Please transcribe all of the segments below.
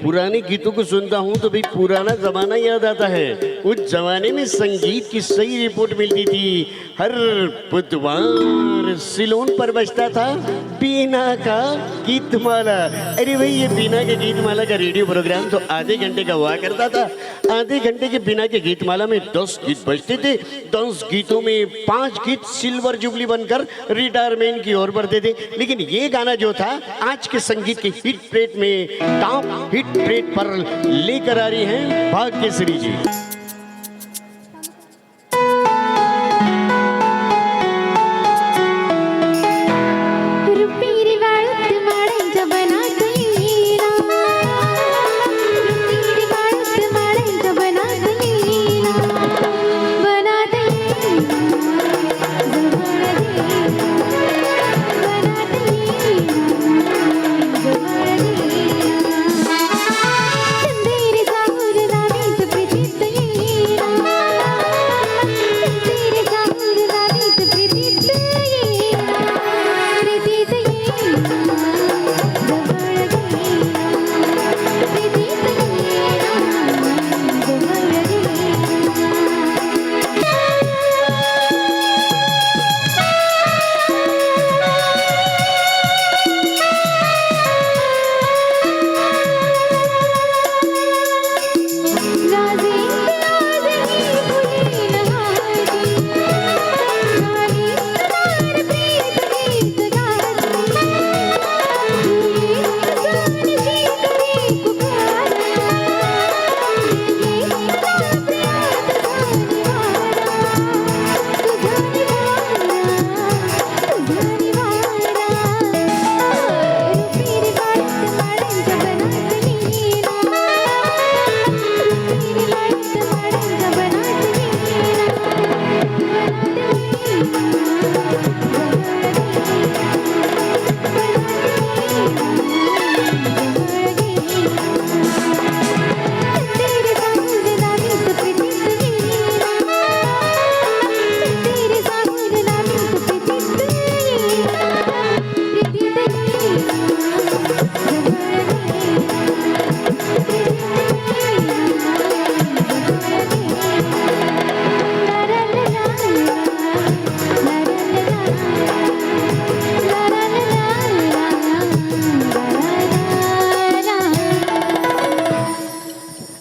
पुराने गीतों को सुनता हूँ तो भाई पुराना जमाना याद आता है। उस जमाने में संगीत की सही रिपोर्ट मिलती थी। हर बुधवार सिलोन पर बजता था बीना का गीतमाला। अरे भाई ये बीना के गीतमाला का रेडियो प्रोग्राम तो आधे घंटे का हुआ करता था। आधे घंटे के बीना के गीतमाला में 10 गीत बजते थे। 10 गीतों में 5 गीत सिल्वर जुबली बनकर रिटायरमेंट की ओर बढ़ते थे। लेकिन ये गाना जो था आज के संगीत के हिट परेड में टॉप हिट परेड पर लेकर आ रही हैं भाग्यश्री जी।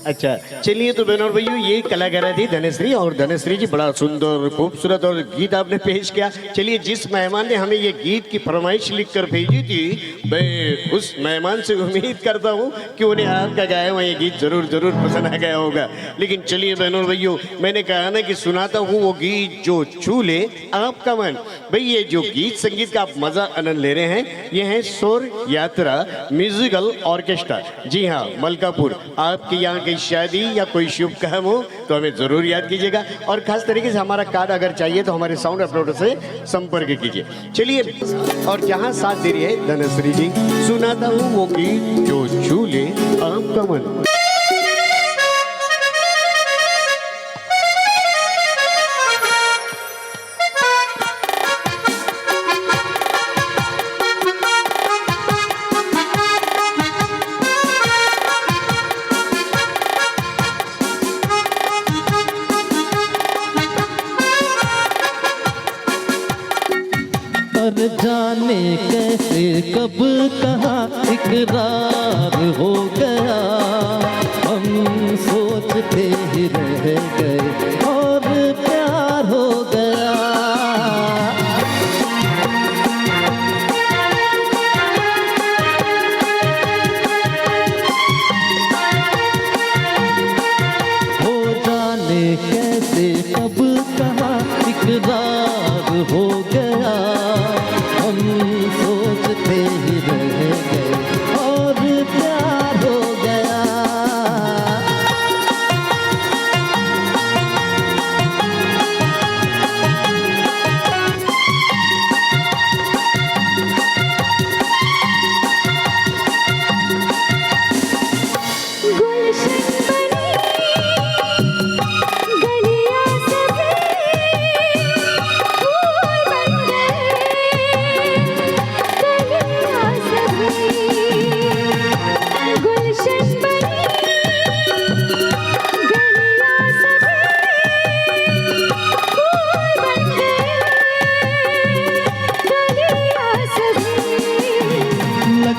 अच्छा चलिए तो बहनों और भाइयों ये कलाकारा थी धनश्री। और धनश्री जी बड़ा सुंदर खूबसूरत और गीत आपने पेश किया। चलिए जिस मेहमान ने हमें ये गीत की फरमाइश लिख कर भेजी थी मैं उस मेहमान से उम्मीद करता हूँ कि उन्हें आपका गाया हुआ ये गीत जरूर जरूर पसंद आ गया होगा। लेकिन चलिए बहनों और भाइयों मैंने कहा ना कि सुनाता हूँ वो गीत जो छू ले आपका मन। भाई ये जो गीत संगीत का आप मजा आनंद ले रहे हैं ये है स्वर यात्रा म्यूजिकल ऑर्केस्ट्रा। जी हाँ मलकापुर। आपके यहाँ की शादी या कोई शुभ काम हो तो हमें जरूर याद कीजिएगा। और खास तरीके से हमारा कार्ड अगर चाहिए तो हमारे साउंड अपलोडर से संपर्क कीजिए। चलिए और जहाँ साथ दे रही है धनश्री जी सुनाता हूँ वो गीत जो छू ले आपका मन। जाने कैसे कब कहाँ इकरार हो गया हम सोचते ही रह गए और प्यार हो गया। हो जाने कैसे कब कहाँ इकरार हो गया हम सोचते ही रह गए और प्यार हो गया।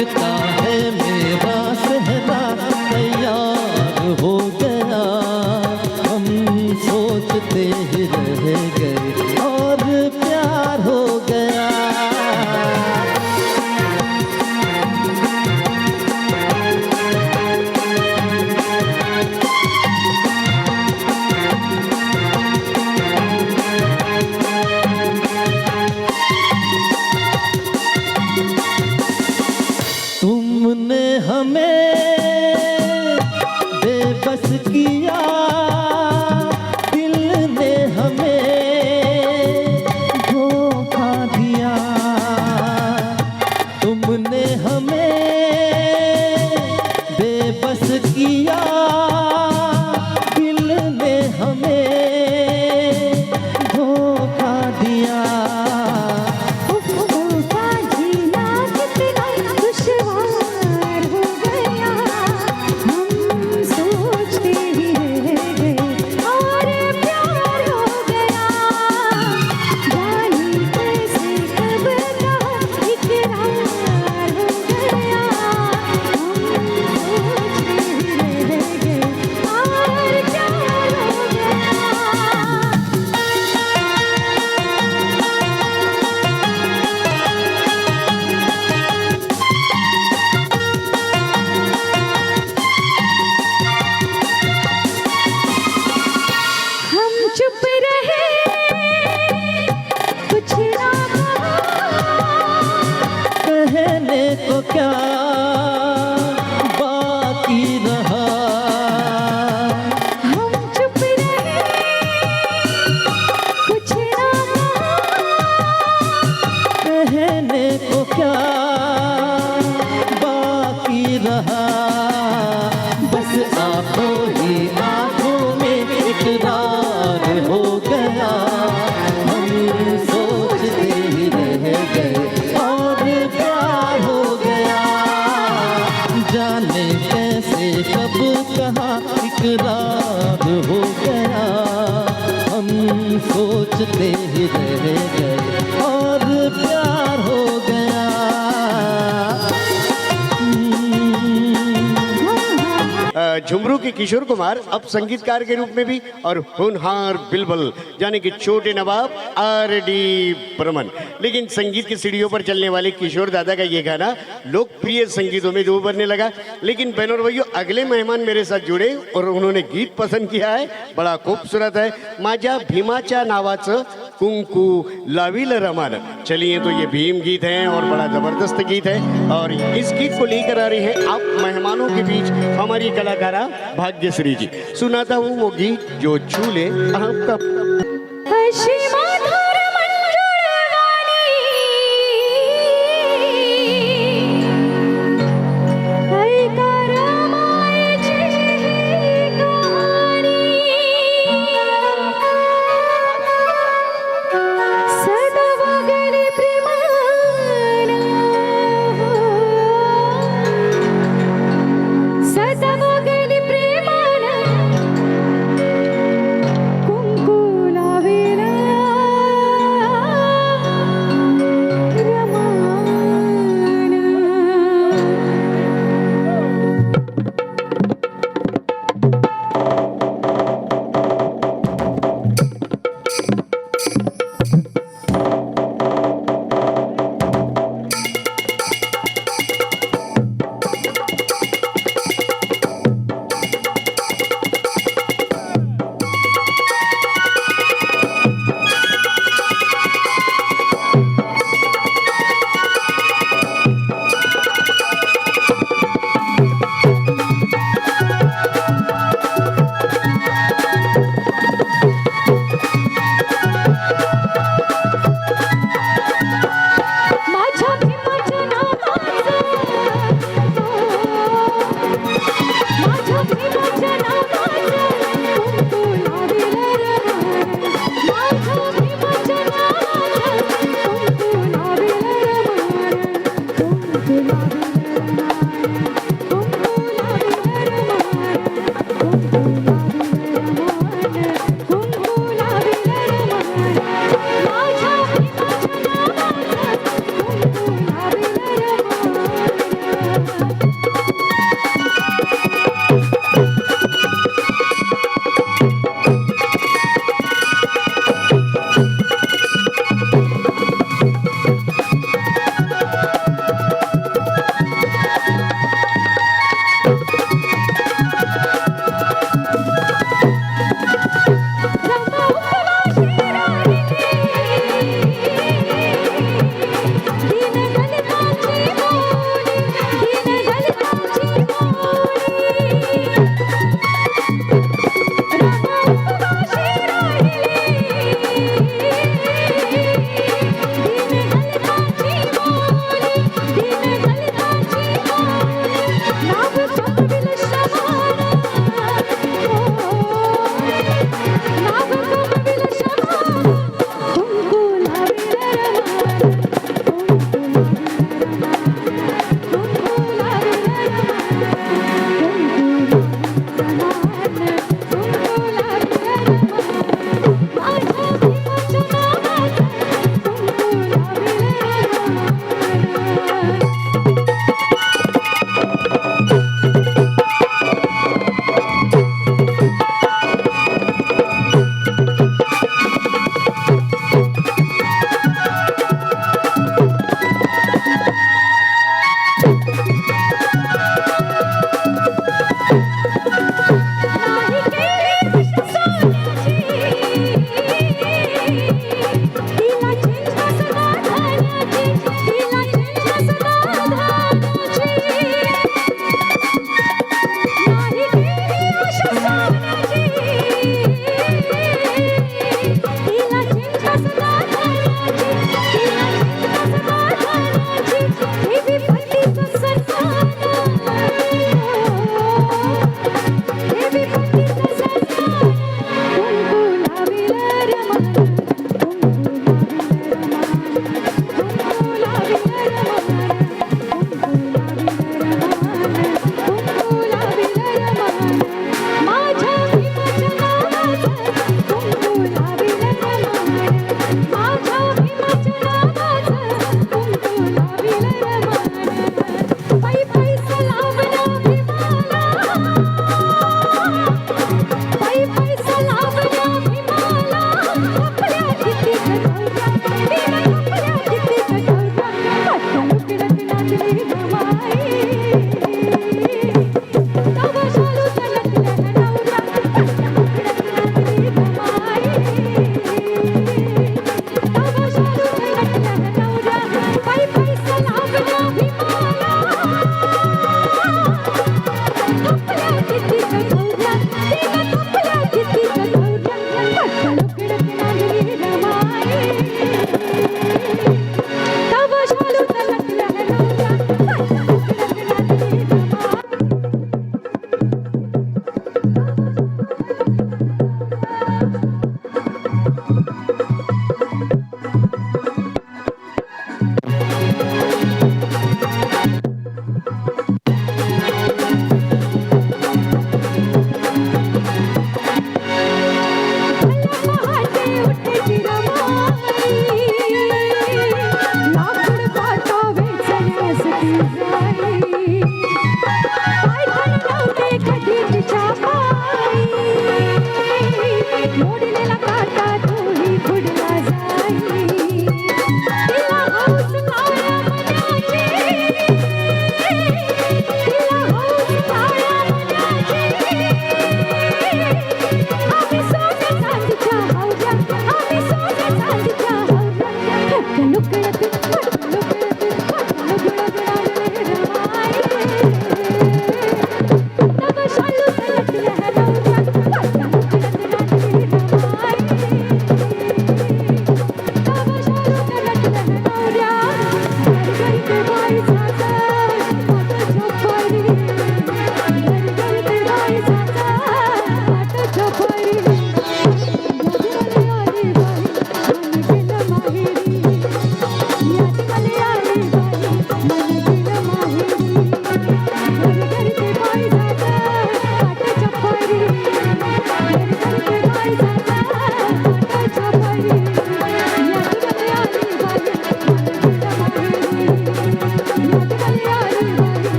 लगता है मेरा सहरा तैयार हो गया। हम सोचते ही रह गए और प्यार हो गया। तुमने हमें बेबस किया, दिल ने हमें धोखा दिया। तुमने हमें बेबस किया, दिल ने हमें धोखा दिया। चुप रहे कुछ ना कहने को क्या बाकी रहा। हम चुप रहे कुछ ना कहने को क्या बाकी रहा। बस आंखों ही आंखों में इकरार हो गया। हम सोचते ही रह गए और प्यार हो गया। जाने कैसे कब कहाँ इकरार हो गया। हम सोचते ही रह गए और प्यार हो गया। झुमरू के किशोर कुमार अब संगीतकार के रूप में भी और होनहार बिल्बल यानी कि छोटे नवाब आर.डी. बर्मन। लेकिन संगीत की सीढ़ियों पर चलने वाले किशोर दादा का ये गाना लोकप्रिय संगीतों में उभरने लगा। लेकिन बहनों और भाइयों, अगले मेहमान मेरे साथ जुड़े और उन्होंने गीत पसंद किया है, बड़ा खूबसूरत है। माझ्या भीमाच्या नावाचं कुंकू लाविल रमान। चलिए, तो ये भीम गीत है और बड़ा जबरदस्त गीत है और इस गीत को लेकर आ रही है आप मेहमानों के बीच हमारी कलाकारा भाग्यश्री जी। सुनाता हूँ वो गीत जो छू ले आपका।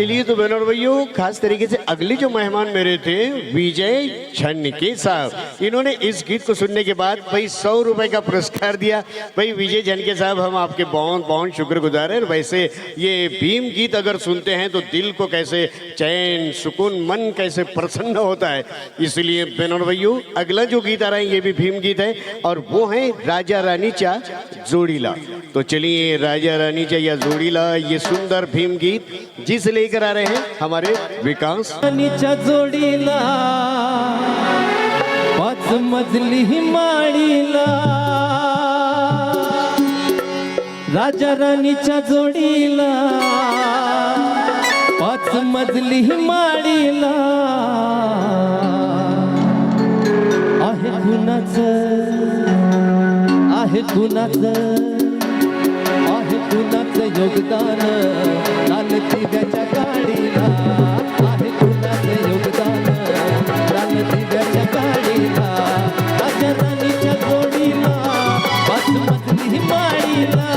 चलिए तो बहनों और भाइयों, खास तरीके से अगले जो मेहमान मेरे थे विजय झनके साहब, इन्होंने इस गीत को सुनने के बाद भाई 100 रुपए का पुरस्कार दिया। भाई विजय झनके साहब, हम आपके बहुत बहुत शुक्रगुजार हैं। वैसे ये भीम गीत अगर सुनते हैं तो दिल को कैसे चैन सुकून, मन कैसे प्रसन्न होता है। इसलिए बहनों और भाइयों, अगला जो गीत आ रहा है ये भी भीम गीत है और वो है राजा रानी चा जोड़ीला। तो चलिए राजा रानी चा या जोड़ीला, ये सुंदर भीम गीत जिसे लेकर आ रहे हैं हमारे विकास। राणीच्या जोडीला 5 मजली माळीला, राजा राणीच्या जोडीला 5 मजली माळीला, आहे कुणाचं योगदान चालती त्याच्या गाडीला, आहे कुणाचं योगदान चालती त्याच्या गाडीला, राजा राणीच्या जोडीला 5 मजली माळीला,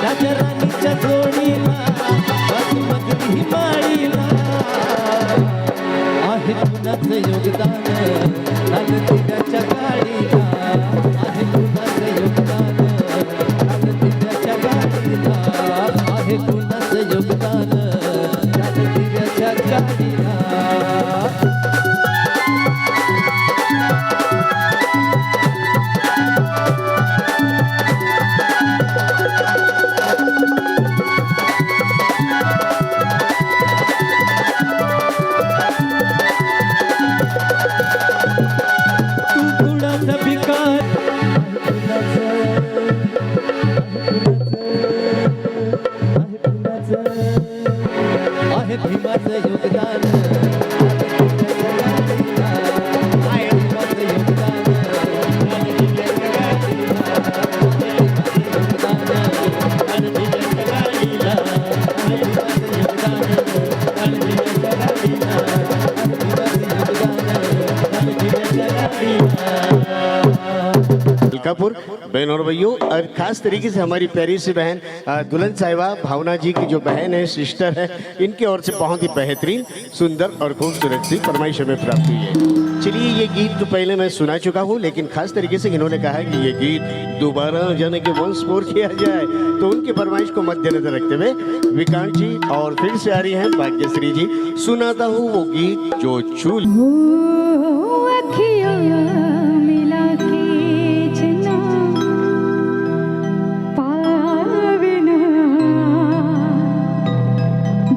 राजा राणीच्या जोडीला 5 मजली माळीला, आहे कुणाचं योगदान चालती त्याच्या गाडीला, आहे कुणाचं योगदान चालती त्याच्या गाडीला, आहे कुणाचं योगदान चालती त्याच्या गाडीला. तू कुणाचा भिकार, आहे भीमाचं योगदान, आहे भीमाचं योगदान, अलकापुर बहन और भाइयों, और खास तरीके से हमारी प्यारी सी बहन दुल्हन साहिबा भावना जी की जो बहन है, सिस्टर है, इनकी ओर से बहुत ही बेहतरीन सुंदर और खूबसूरत सी फरमाइश हमें प्राप्त हुई है। चलिए ये गीत तो पहले मैं सुना चुका हूँ, लेकिन खास तरीके से इन्होंने कहा है कि ये गीत दोबारा जाने के वंश मोर किया जाए, तो उनकी फरमाइश को मद्देनजर रखते हुए विकास जी और फिर से आ रही हैं भाग्यश्री जी, सुनाता हूँ वो गीत जो चूल। अखियाँ मिला के जना पावे ना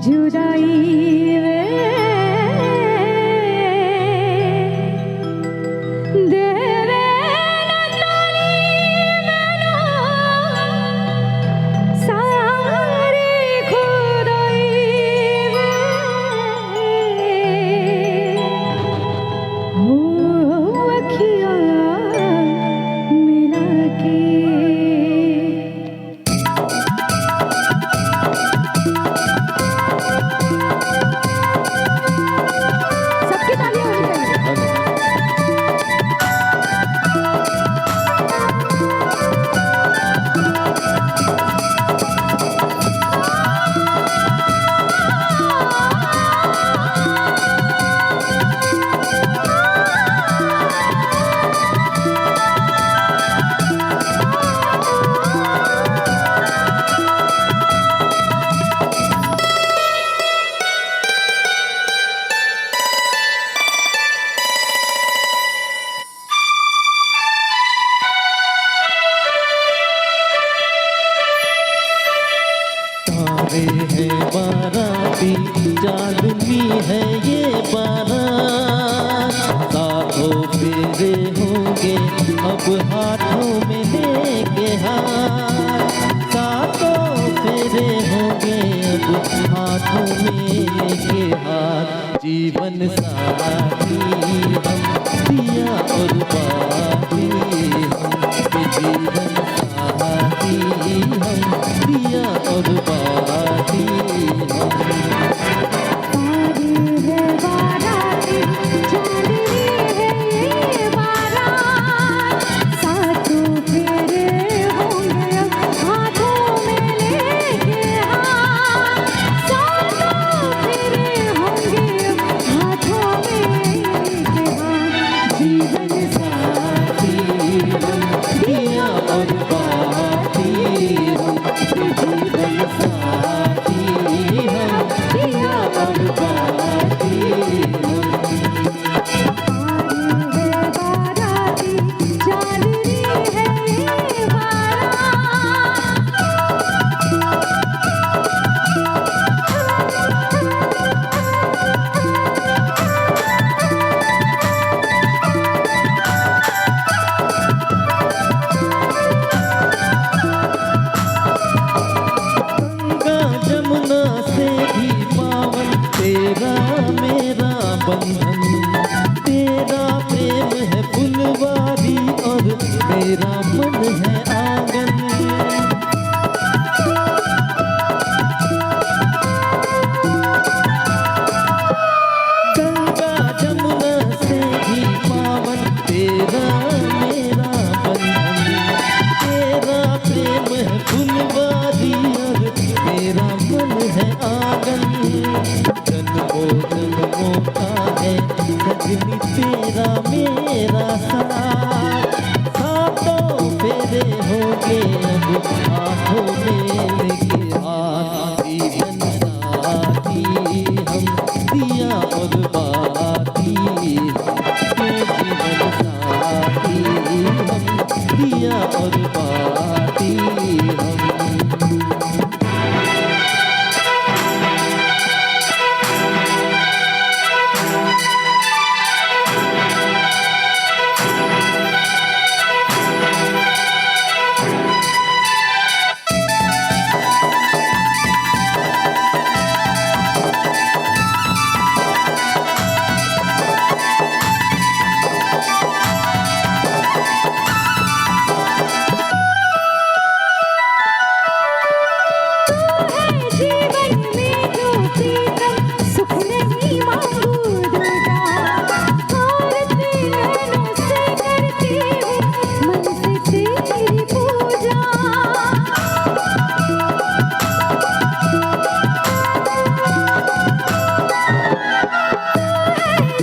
जुदाई वे, देवे ना ताली ना सारी खुदाई वे, हो अखियाँ मिला के। सबकी तालियां होनी चाहिए। तारे हैं बाराती, चांदनी है ये बारात, सातों फेरे होंगे अब हाथों में लेके हाथ, सातों फेरे होंगे अब हाथों में लेके हाथ, जीवन साथी हम दिया और बाती हम, ये जीवन साथी हम दिया और बाती हाथों में लेके हाथ, सातों मेरा बंधन, तेरा प्रेम है फुलवारी और मेरा मन है आंगन। गंगा जमुना से भी पावन तेरा मेरा बंधन, तेरा प्रेम है फुलवारी और मेरा मन है आंगन। जन्मों जन्मों का है सजनी तेरा मेरा साथ, सातों फेरे होंगे अब हाथों में लेके हाथ। जीवन साथी हम दिया और बाती, जीवन साथी हम दिया और बाती हम। जीवन में जो प्रीतम सुख नहीं मांगू दूजा, आरती नैनों से करती हूँ मन से तेरी पूजा।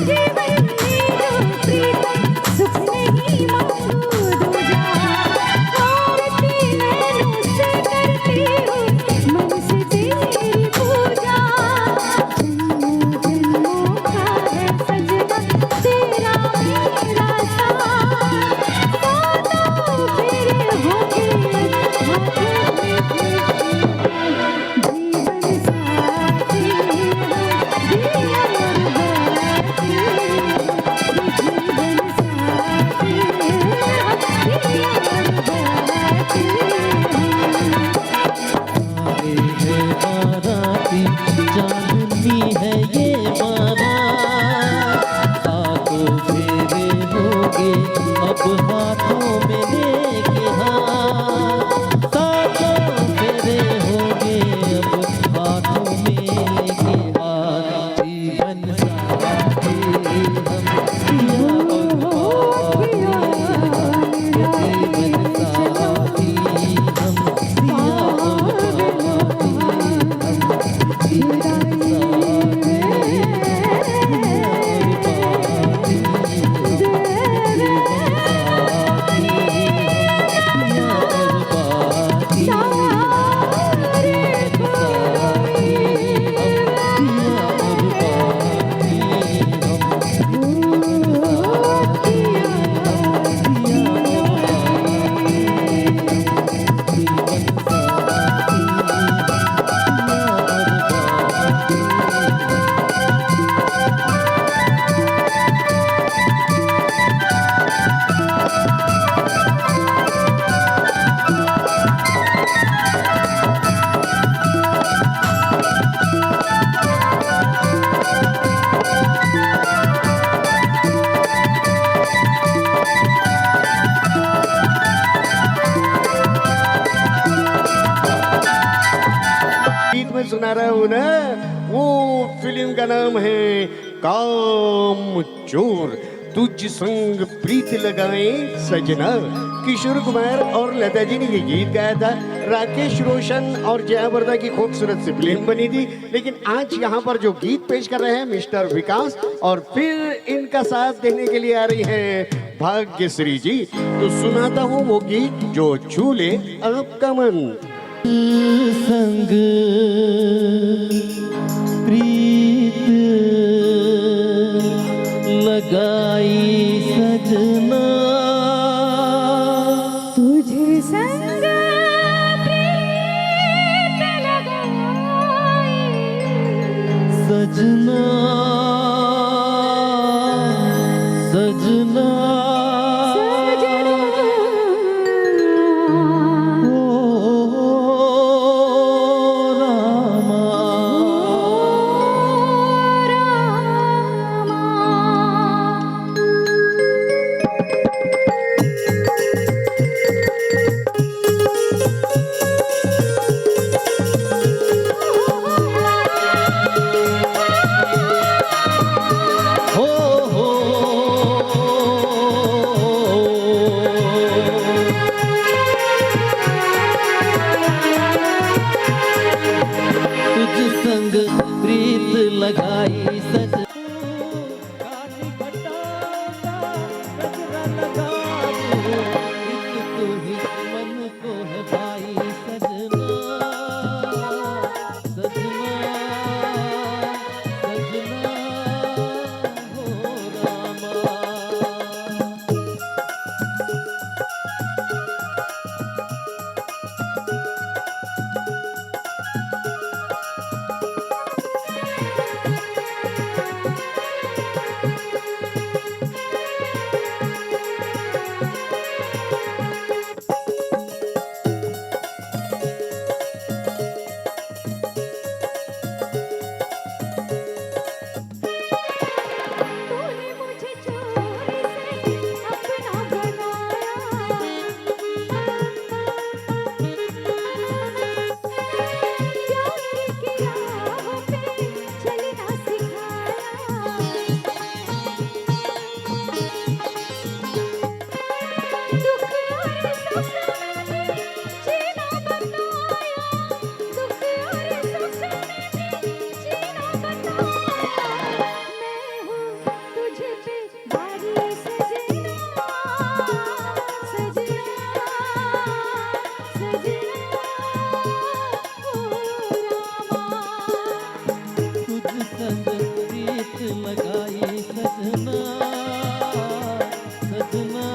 जीवन में जो प्रीतम सुख नहीं मांगू दूजा, आरती नैनों से करती हूँ मन से तेरी पूजा। जन्मों जन्मों का है सजना तेरा मेरा साथ, सातों फेरे होंगे हाथों में लेके। जीवन साथी हम दिया और बाती, जीवन साथी हम दिया और बाती। आए हैं बाराती, चांदनी है ये बारात, सातों फेरे होंगे अब हाथों में लेके हाथ, सातों फेरे होंगे अब हाथों में लेके हाथ। जीवन साथी हम दिया और बाती, जीवन साथी हम दिया और बाती हम, जीवन साथी गीत में सुना रहा हूँ ना, वो फिल्म का नाम है काम चोर। तुझ संग प्रीत लगाए सजना। किशोर कुमार और लता जी ने ये गीत गाया था। राकेश रोशन और जया वर्दा की खूबसूरत सी फिल्म बनी थी। लेकिन आज यहाँ पर जो गीत पेश कर रहे हैं मिस्टर विकास, और फिर इनका साथ देने के लिए आ रही है भाग्यश्री जी। तो सुनाता हूँ वो गीत जो छू ले आपका मन। संग प्रीत लगाई सजना, तुझे संग प्रीत लगाई सजना सजना ओ रामा। लगाई सजना सजना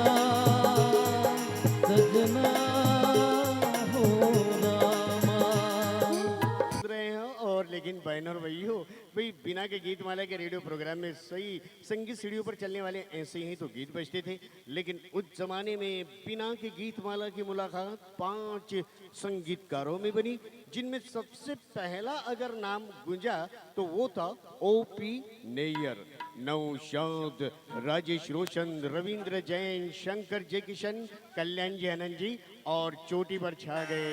सजना हो रामा। रहे हैं और लेकिन बहन और भैया भाई बिना के गीत माला के रेडियो प्रोग्राम में सही संगीत सीढ़ियों पर चलने वाले ऐसे ही तो गीत बजते थे, लेकिन उस जमाने में बिना के गीत माला की मुलाकात 5 संगीतकारों में बनी, जिनमें सबसे पहला अगर नाम गूंजा तो वो था ओपी नैयर। नौशाद, राजेश रोशन, रविंद्र जैन, शंकर जयकिशन, कल्याण जी आनंद जी और चोटी पर छा गए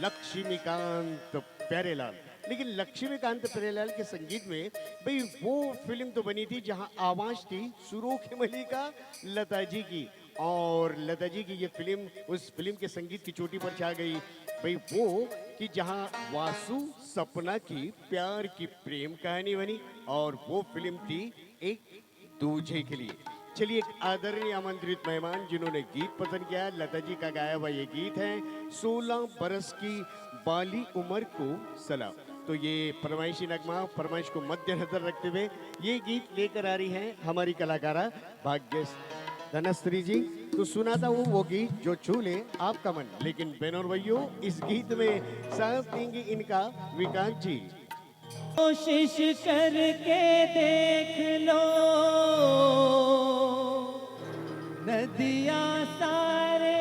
लक्ष्मीकांत प्यारेलाल। लेकिन लक्ष्मीकांत प्यारेलाल के संगीत में भाई वो फिल्म तो बनी थी जहां आवाज थी सुरोखे मलिका लता जी की, और लता जी की ये फिल्म उस फिल्म के संगीत की चोटी पर छा गई भाई वो कि जहां वासु सपना की प्यार की प्रेम कहानी बनी, और वो फिल्म थी एक दूजे के लिए। चलिए एक आदरणीय आमंत्रित मेहमान जिन्होंने गीत पसंद किया, लता जी का गाया हुआ ये गीत है 16 बरस की बाली उम्र को सलाम। तो ये फरमाइशी नगमा फरमाइश को मद्देनजर रखते हुए ये गीत लेकर आ रही हैं हमारी कलाकारा भाग्य धनश्री जी। तो सुनाता हूँ वो गीत जो छू ले आपका मन, लेकिन बहनों और भाइयों इस गीत में साथ देंगे इनका विकास जी। कोशिश करके देख लो नदिया सारे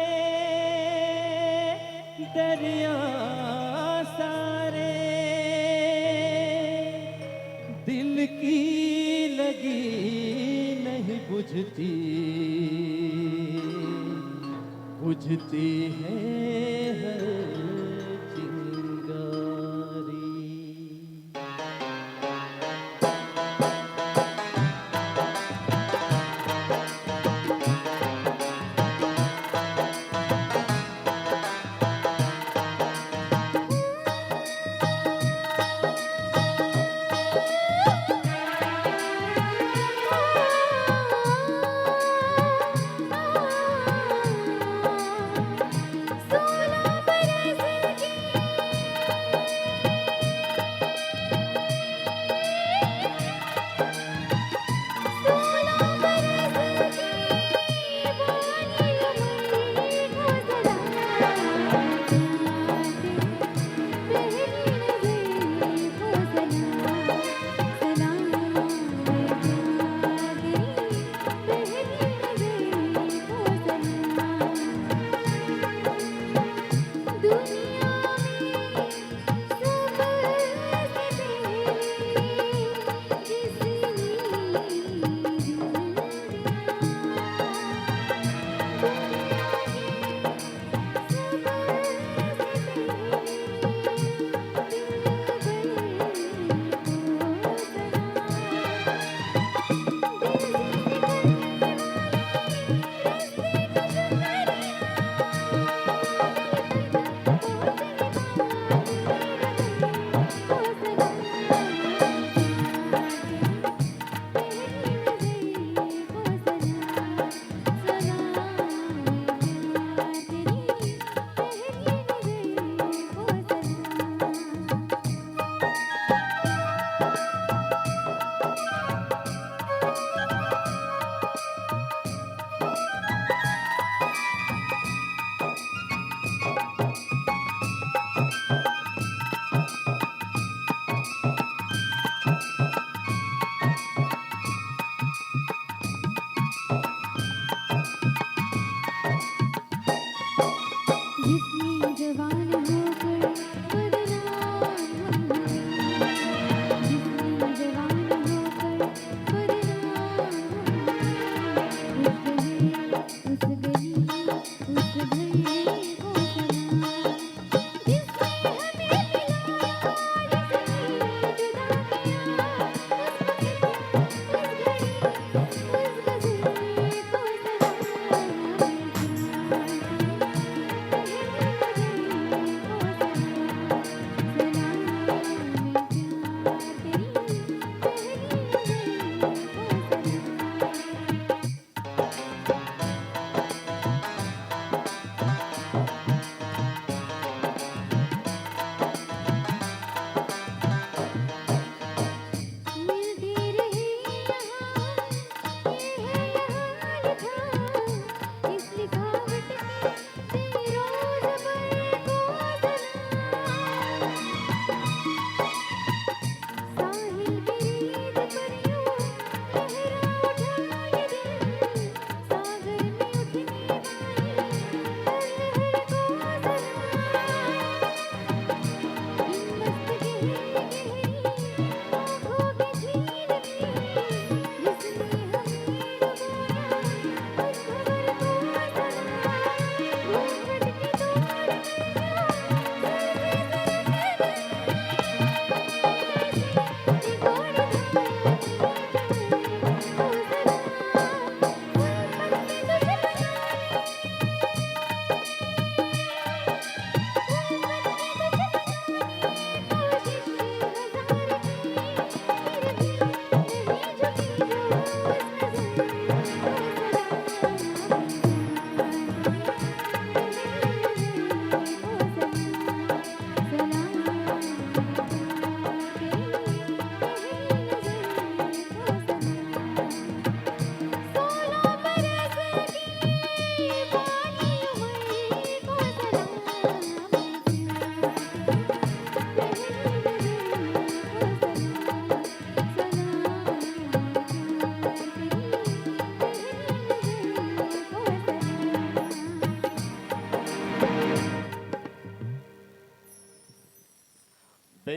दरिया सारे दिल की लगी नहीं बुझती बुझती है हर चिंगारी। सोना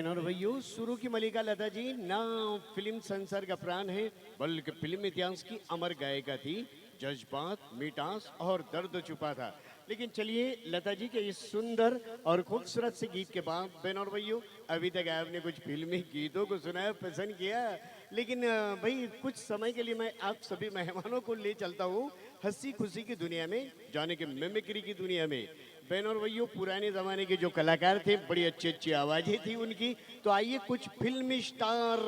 बहन और भाइयों, शुरू की मलिका लता जी ना फिल्म संसार का प्राण है, बल्कि फिल्म इतिहास की अमर गायिका थी। जज्बात, मिठास और दर्द छुपा था। लेकिन चलिए, लता जी के इस सुंदर और खूबसूरत से गीत के बाद बहन और भाइयों, अभी तक आपने कुछ फिल्मी गीतों को सुना, पसंद किया, लेकिन भाई कुछ समय के लिए मैं आप सभी मेहमानों को ले चलता हूँ हंसी खुशी की दुनिया में, जाने के मिमिक्री की दुनिया में। बहन और भैया, पुराने ज़माने के जो कलाकार थे, बड़ी अच्छी अच्छी आवाज़ें थी उनकी। तो आइए कुछ फिल्मी स्टार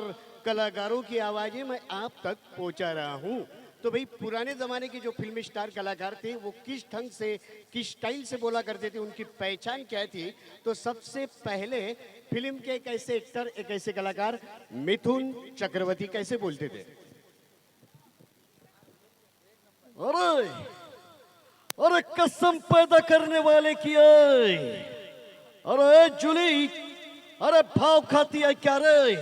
कलाकारों की आवाज़ें मैं आप तक पहुंचा रहा हूं। तो भाई, पुराने ज़माने के जो फिल्मी स्टार कलाकार थे वो किस ढंग से, किस स्टाइल से बोला करते थे, उनकी पहचान क्या थी? तो सबसे पहले फिल्म के एक ऐसे एक्टर, एक ऐसे कलाकार मिथुन चक्रवर्ती कैसे बोलते थे? अरे अरे कसम पैदा करने वाले की है। अरे जुली, अरे भाव खाती है क्या रे?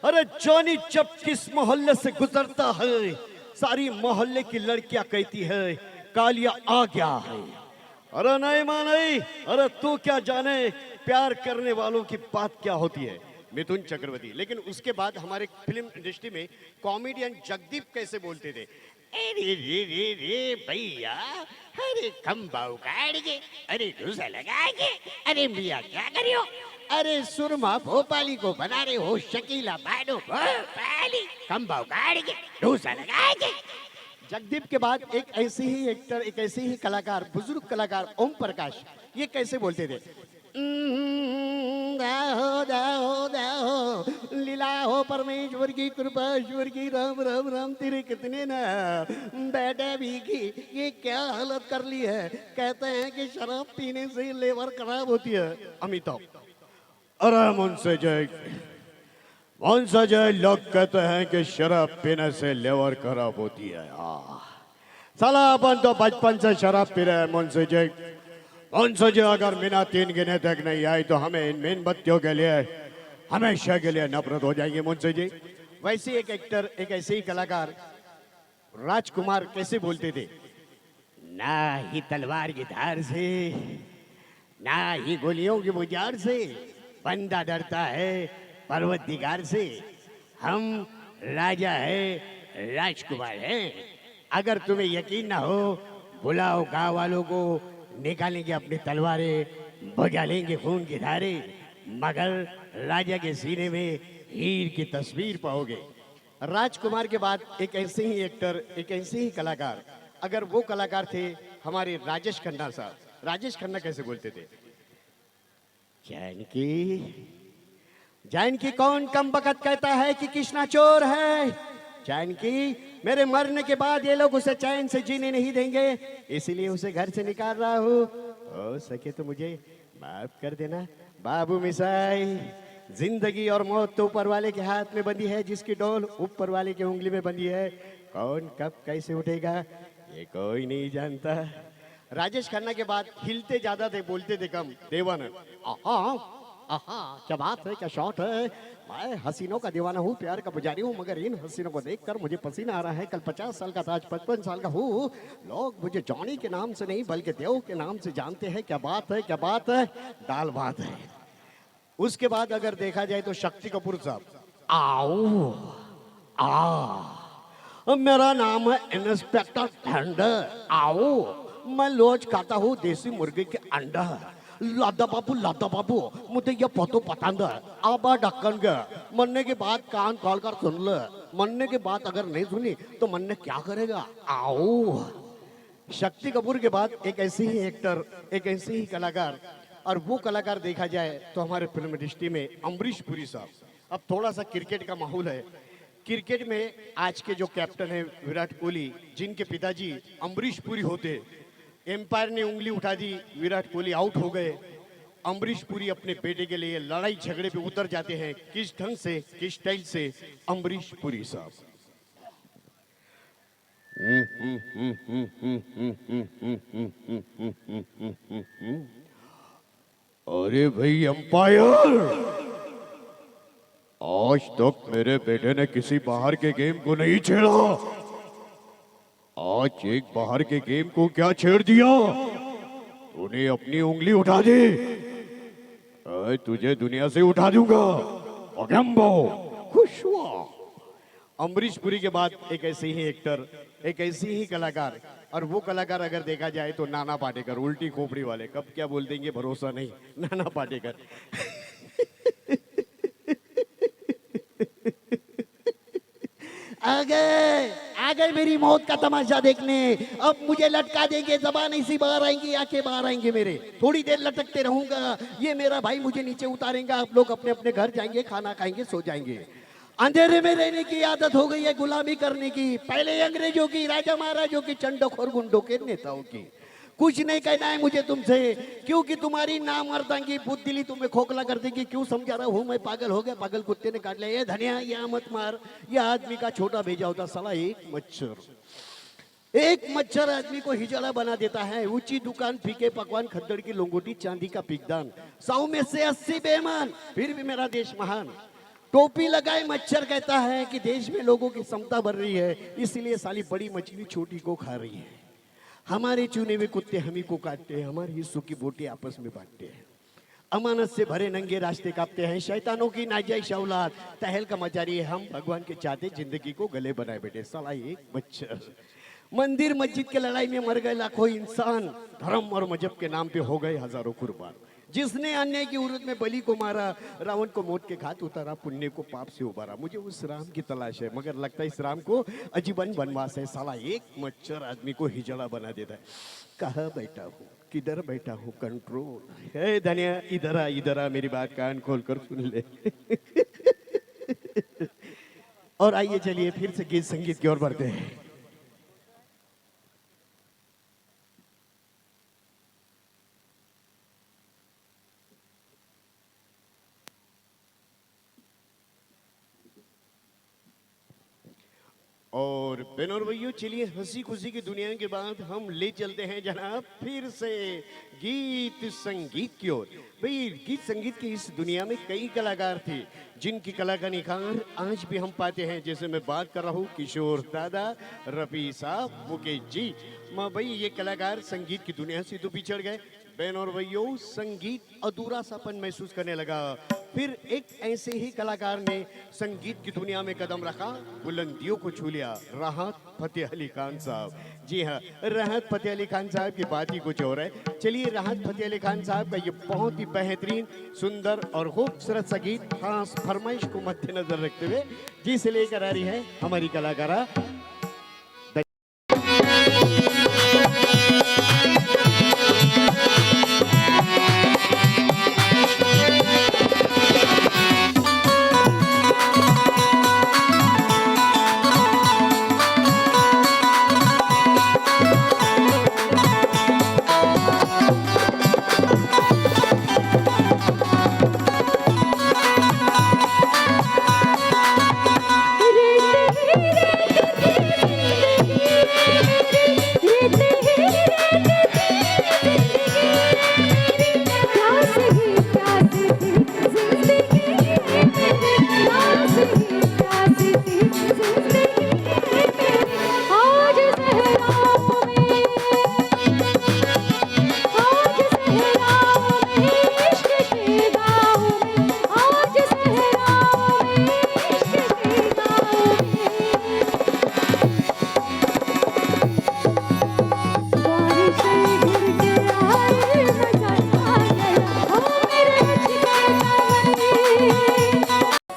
अरे जॉनी जब किस मोहल्ले से गुजरता है, सारी मोहल्ले की लड़कियां कहती है कालिया आ गया है। अरे नहीं माने, अरे तू क्या जाने प्यार करने वालों की बात क्या होती है? मिथुन चक्रवर्ती। लेकिन उसके बाद हमारे फिल्म इंडस्ट्री में कॉमेडियन जगदीप कैसे बोलते थे? अरे रे रे रे भैया, अरे कम बाऊ काटेंगे, अरे डूसा लगाएंगे, अरे मियाँ क्या करियो, अरे सुरमा भोपाली को बना रहे हो शकीला बानो भोपाली, कम बाऊ काटेंगे, डूसा लगाएंगे। जगदीप के बाद एक ऐसे ही एक्टर, एक ऐसे ही कलाकार, बुजुर्ग कलाकार ओम प्रकाश, ये कैसे बोलते थे? दाहो दाहो दाहो लीला हो परमेश्वर की कृपा, ईश्वर की राम राम राम तेरे कितने ना बेटे भी की, ये क्या हालत कर ली है? कहते हैं कि शराब पीने से लेवर खराब होती है। अमिताभ, अरे मुंशी जय, लोग कहते हैं कि शराब पीने से लेवर खराब होती है। साला अपन तो बचपन से शराब पी रहे हैं मुंशी जी। मुंशी जी, अगर मीना 3 गिने तक नहीं आई तो हमें इन मेनबत्तियों के लिए हमेशा के लिए नफरत हो जाएगी मुंशी जी। वैसे एक एक्टर, एक ऐसे ही कलाकार राजकुमार कैसे बोलते थे? ना ही तलवार की धार से, ना ही गोलियों की बुझार से, बंदा डरता है पर्वतदिगार से। हम राजा है, राजकुमार हैं। अगर तुम्हें यकीन ना हो, बुलाओ गांव वालों को, निकालेंगे अपनी तलवारें, बजा लेंगे खून की धारे, मगर राजा के सीने में हीर की तस्वीर पाओगे। राजकुमार के बाद एक ऐसे ही एक्टर, एक ऐसे ही कलाकार, अगर वो कलाकार थे हमारे राजेश खन्ना साहब। राजेश खन्ना कैसे बोलते थे? जानकी, जानकी कौन कम बकत कहता है कि कृष्णा चोर है? जानकी, मेरे मरने के बाद ये लोग उसे चैन से जीने नहीं देंगे, इसीलिए उसे घर से निकाल रहा हूँ। हो सके तो मुझे माफ कर देना बाबू मिसाई। जिंदगी और मौत तो ऊपर वाले के हाथ में बंधी है, जिसकी डोल ऊपर वाले की उंगली में बंधी है। कौन कब कैसे उठेगा ये कोई नहीं जानता। राजेश खन्ना के बाद हिलते ज्यादा थे, बोलते थे कम, देवानंद। आहा, क्या बात है, क्या शॉट है। मैं हसीनों का दीवाना हूँ, प्यार का पुजारी हूँ, मगर इन हसीनों को देखकर मुझे पसीना आ रहा है। कल 50 साल का था, आज 55 साल का हूँ। लोग मुझे जॉनी के नाम से नहीं बल्कि देव के नाम से जानते हैं। क्या बात है, क्या बात है, दाल बात है। उसके बाद अगर देखा जाए तो शक्ति कपूर साहब। आओ मेरा नाम है इंस्पेक्टर थंडर। आओ, मैं रोज खाता हूँ देसी मुर्गे के अंडा। लादा बाबू मुझे ये फोटो पसंद है। अब ढक्कन के मरने के बाद कान खोल कर सुन ले, मरने के बाद अगर नहीं सुनी तो मरने क्या करेगा? आओ। शक्ति कपूर के बाद एक ऐसे ही एक्टर, एक ऐसे ही कलाकार, और वो कलाकार देखा जाए तो हमारे फिल्म इंडस्ट्री में अमरीश पुरी साहब। अब थोड़ा सा क्रिकेट का माहौल है। क्रिकेट में आज के जो कैप्टन है विराट कोहली, जिनके पिताजी अमरीश पुरी होते, एम्पायर ने उंगली उठा दी, विराट कोहली आउट हो गए। अमरीश पुरी अपने बेटे के लिए लड़ाई झगड़े पे उतर जाते हैं। किस ढंग से, किस स्टाइल से? अमरीश पुरी साहब। अरे भाई अंपायर, आज तक मेरे बेटे ने किसी बाहर के गेम को नहीं छेड़ा, आज एक बाहर के गेम को क्या छेड़ दिया? उन्हें अपनी उंगली उठा दी। तुझे दुनिया से उठा दूंगा अगम्बो। खुश हुआ। अमरीश पुरी के बाद एक ऐसे ही एक्टर, एक ऐसी ही कलाकार, और वो कलाकार अगर देखा जाए तो नाना पाटेकर, उल्टी खोपड़ी वाले, कब क्या बोल देंगे भरोसा नहीं। नाना पाटेकर आ गए मेरी मौत का तमाशा देखने। अब मुझे लटका देंगे, जबान ऐसी बाहर आएंगी, आंखें बाहर आएंगे मेरे। थोड़ी देर लटकते रहूंगा, ये मेरा भाई मुझे नीचे उतारेगा, आप लोग अपने अपने घर जाएंगे, खाना खाएंगे, सो जाएंगे। अंधेरे में रहने की आदत हो गई है, गुलामी करने की, पहले अंग्रेजों की, राजा महाराजों की, चंडखोर गुंडों के, नेताओं की। कुछ नहीं कहना है मुझे तुमसे, क्योंकि तुम्हारी नामर्दांगी बुद्धदिली तुम्हें खोखला कर देगी। क्यों समझा रहा हूं मैं, पागल हो गया, पागल कुत्ते ने काट लिया। ये धनिया, ये मत मार, ये आदमी का छोटा भेजा होता साला। एक मच्छर आदमी को हिजड़ा बना देता है। ऊंची दुकान, फीके पकवान, खद्दड़ की लोंगोटी, चांदी का पिकदान, 100 में से 80 बेईमान, फिर भी मेरा देश महान। टोपी लगाए मच्छर कहता है कि देश में लोगों की क्षमता बढ़ रही है, इसलिए साली बड़ी मछली छोटी को खा रही है। हमारे चुने हुए कुत्ते हम ही को काटते हैं, हमारे हिस्सों की बोटी आपस में बांटते हैं। अमानत से भरे नंगे रास्ते कांपते हैं, शैतानों की नाजायज औलाद तहलका मचा रही है। हम भगवान के चाहते जिंदगी को गले बनाए बैठे, साला एक मच्छर। मंदिर मस्जिद के लड़ाई में मर गए लाखों इंसान, धर्म और मजहब के नाम पे हो गए हजारों कुर्बान। जिसने अन्याय की उर्द में बलि को मारा, रावण को मौत के घाट उतारा, पुण्य को पाप से उबारा। मुझे उस राम की तलाश है, मगर लगता है इस राम को अजीबन बनवास है। साला एक मच्छर आदमी को हिजड़ा बना देता है। कहाँ बैठा हूँ, किधर बैठा हूँ, कंट्रोल है। धनिया इधर आ, मेरी बात कान खोल कर सुन ले। और आइए चलिए फिर से गीत संगीत की ओर बढ़ते हैं। और बहनों और भैया, चलिए हंसी खुशी की दुनिया के बाद हम ले चलते हैं जनाब फिर से गीत संगीत की ओर। भाई गीत संगीत की इस दुनिया में कई कलाकार थे जिनकी कला का निखार आज भी हम पाते हैं। जैसे मैं बात कर रहा हूँ किशोर दादा, रफी साहब, मुकेश जी। माँ भाई ये कलाकार संगीत की दुनिया से तो पिछड़ गए। बहनों और भैयों, संगीत अधूरा सापन महसूस करने लगा। फिर एक ऐसे ही कलाकार ने संगीत की दुनिया में कदम रखा, बुलंदियों को छू लिया, राहत फतेह अली खान साहब। जी हाँ, राहत फतेह अली खान साहब की बात ही कुछ और है। चलिए राहत फतेह अली खान साहब का ये बहुत ही बेहतरीन, सुंदर और खूबसूरत सा गीत खास फरमाइश को मद्देनजर रखते हुए जी से लेकर आ रही है हमारी कलाकारा।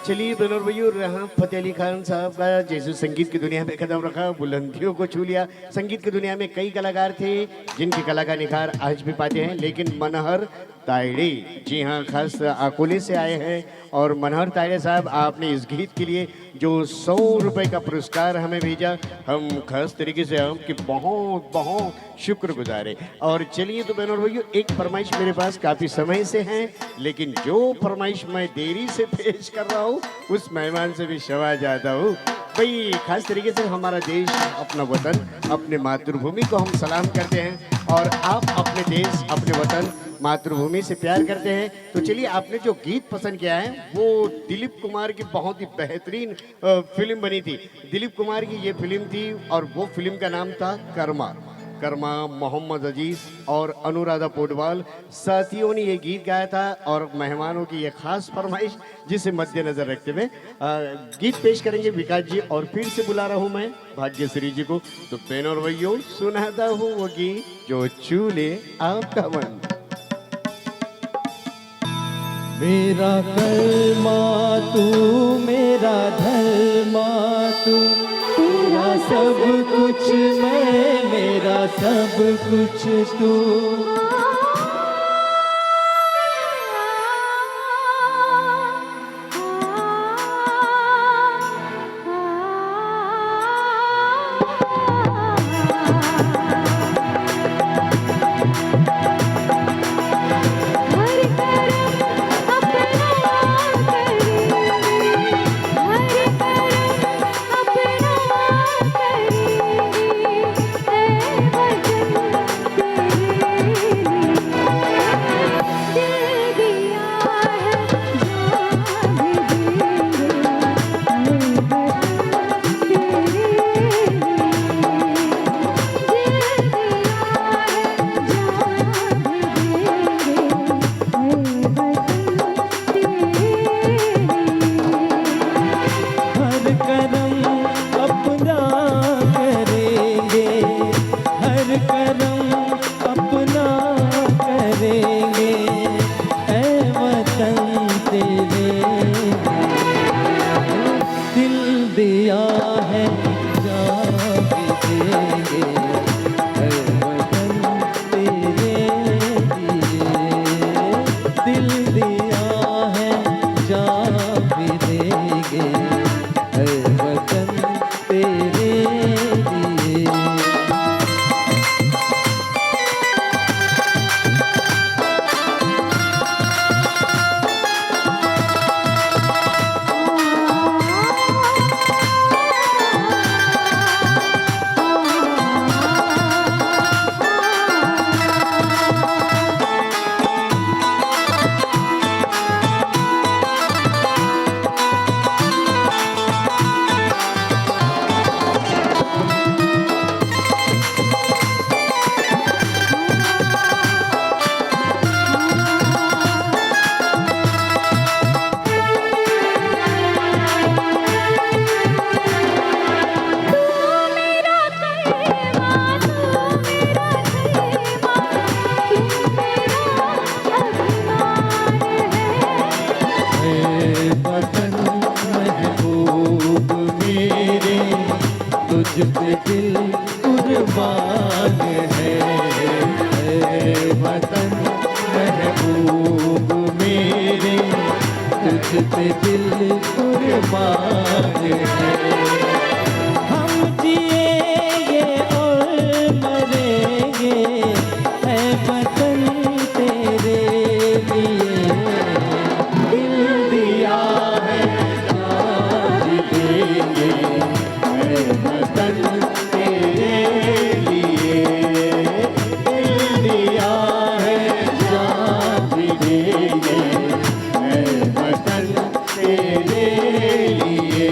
चलिए बहनों भैया, राहत फतेह अली खान साहब का जैसे संगीत की दुनिया में कदम रखा, बुलंदियों को छू लिया। संगीत की दुनिया में कई कलाकार थे जिनकी कला का निखार आज भी पाते हैं, लेकिन मनहर तायड़े, जी हाँ, खास अकोले से आए हैं। और मनहर तायड़े साहब, आपने इस गीत के लिए जो 100 रुपए का पुरस्कार हमें भेजा, हम खास तरीके से आपके बहुत बहुत शुक्रगुजार है। और चलिए तो बहनों भैया, एक फरमाइश मेरे पास काफ़ी समय से है, लेकिन जो फरमाइश मैं देरी से पेश कर रहा हूँ उस मेहमान से भी शवा जाता हूँ। भाई खास तरीके से हमारा देश, अपना वतन, अपने मातृभूमि को हम सलाम करते हैं, और आप अपने देश, अपने वतन, मातृभूमि से प्यार करते हैं। तो चलिए, आपने जो गीत पसंद किया है वो दिलीप कुमार की बहुत ही बेहतरीन फिल्म बनी थी। दिलीप कुमार की ये फिल्म थी और वो फिल्म का नाम था कर्मा। कर्मा, मोहम्मद अजीज और अनुराधा पोडवाल साथियों ने ये गीत गाया था और मेहमानों की ये खास फरमाइश जिसे मद्देनजर रखते हुए गीत पेश करेंगे विकास जी। और फिर से बुला रहा हूँ मैं भाग्यश्री जी को। तो बहनों और भाइयों, सुनाता हूँ वो गीत जो छू ले आपका मन। मेरा कलमा तू, मेरा धर्मा तू, तेरा सब कुछ मैं, मेरा सब कुछ तू। तुझ पे दिल कुर्बान है, ऐ वतन महबूब मेरे, तुझ पे दिल कुर्बान है। हम जिएंगे और मरेंगे, ऐ वतन तेरे लिए, दिल दिया है जान देंगे, ऐ वतन तेरे लिए, दिल दिया है जान देंगे, ऐ वतन तेरे लिए।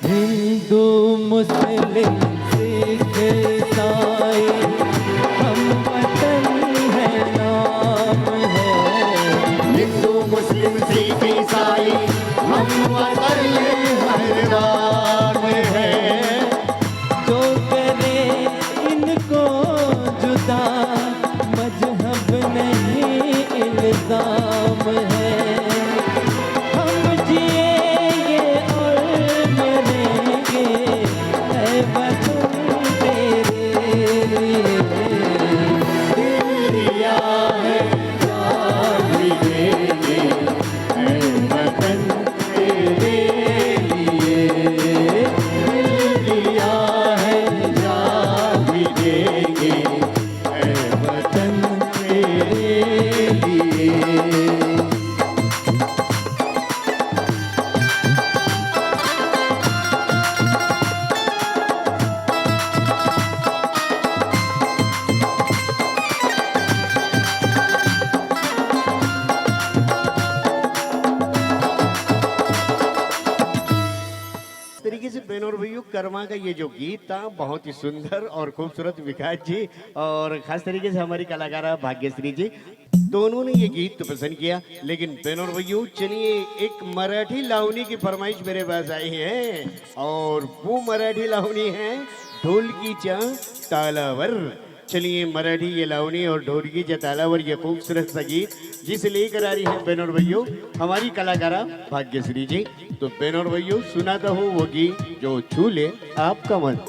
हिंदू मुस्लिम सिख ईसाई, हम वतन है नाम है। हिंदू मुस्लिम सिख ईसाई हम वतन हर नाम है। जो करे इनको जुदा, मजहब नहीं इल्जाम है। हम जिएंगे और मरेंगे, ऐ वतन तेरे लिए, दिल दिया है जान देंगे, ऐ वतन तेरे लिए, दिल दिया है जान देंगे, ऐ विश्वकर्मा का ये जो गीत था बहुत ही सुंदर और खूबसूरत, विकास जी और खास तरीके से हमारी कलाकारा भाग्यश्री जी दोनों ने ये गीत तो पसंद किया। लेकिन बहनों और भैयों चलिए एक मराठी लावनी की फरमाइश मेरे पास आई है और वो मराठी लावनी है ढोलकीच्या तालावर। चलिए मराठी ये लावनी और ढोलकीच्या तालावर ये खूबसूरत सा गीत जिसे लेकर आ रही है बहनों और भैयों हमारी कलाकारा भाग्यश्री जी। तो बहनों और भैयों सुनाता हूँ वो गीत जो छू ले आपका मन।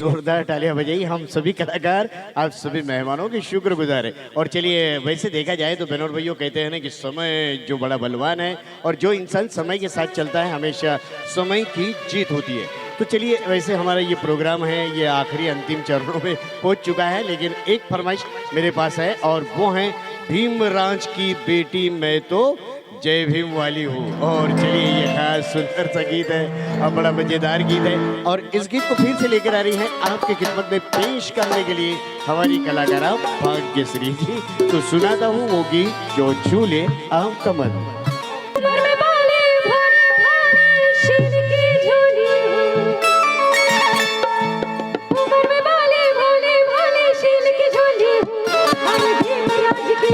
जोरदार तालियां बजाई। हम सभी कलाकार आप सभी मेहमानों के शुक्रगुजार हैं। और चलिए वैसे देखा जाए तो बहनों और भाइयों कहते हैं ना कि समय जो बड़ा बलवान है और जो इंसान समय के साथ चलता है हमेशा समय की जीत होती है। तो चलिए वैसे हमारा ये प्रोग्राम है ये आखिरी अंतिम चरणों में पहुंच चुका है, लेकिन एक फरमाइश मेरे पास है और वो है भीमराज की बेटी मैं तो जय भीम वाली हूँ। और चलिए ये खास सुंदर सा गीत है और बड़ा मजेदार गीत है और इस गीत को फिर से लेकर आ रही है आपके खिदमत में पेश करने के लिए हमारी कलाकारा भाग्यश्री जी। तो सुनाता हूँ वो गीत जो छू ले आपका मन। घर में बाले भोले भाले शील की झोली हो। घर में बाले भोले भाले शील की झोली हो। हम भीमराज की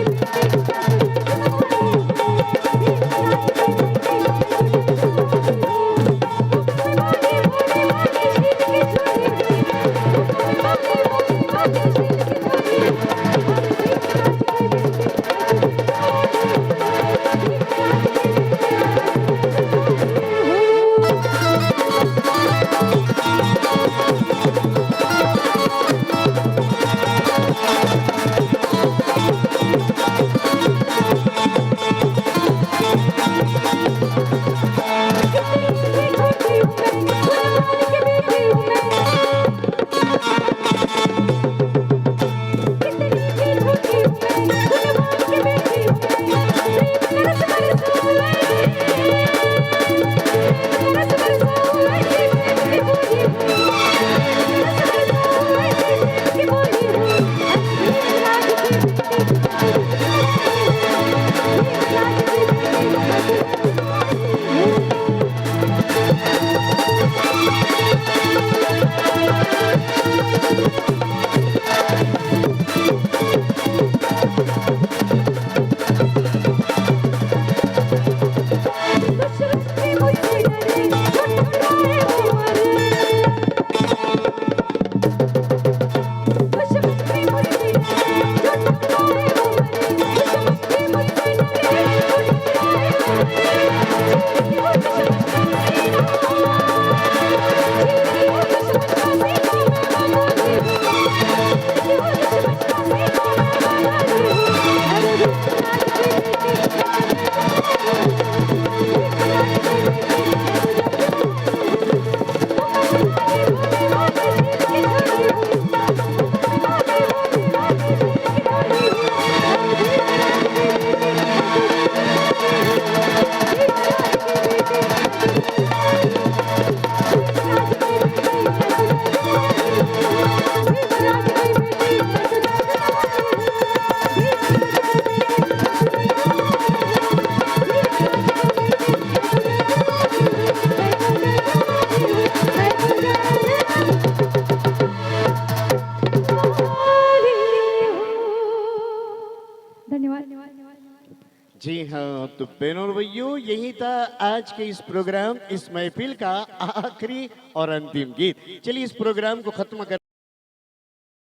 जी हाँ, तो बहनों और भैयों यही था आज के इस प्रोग्राम इस महफिल का आखिरी और अंतिम गीत। चलिए इस प्रोग्राम को खत्म कर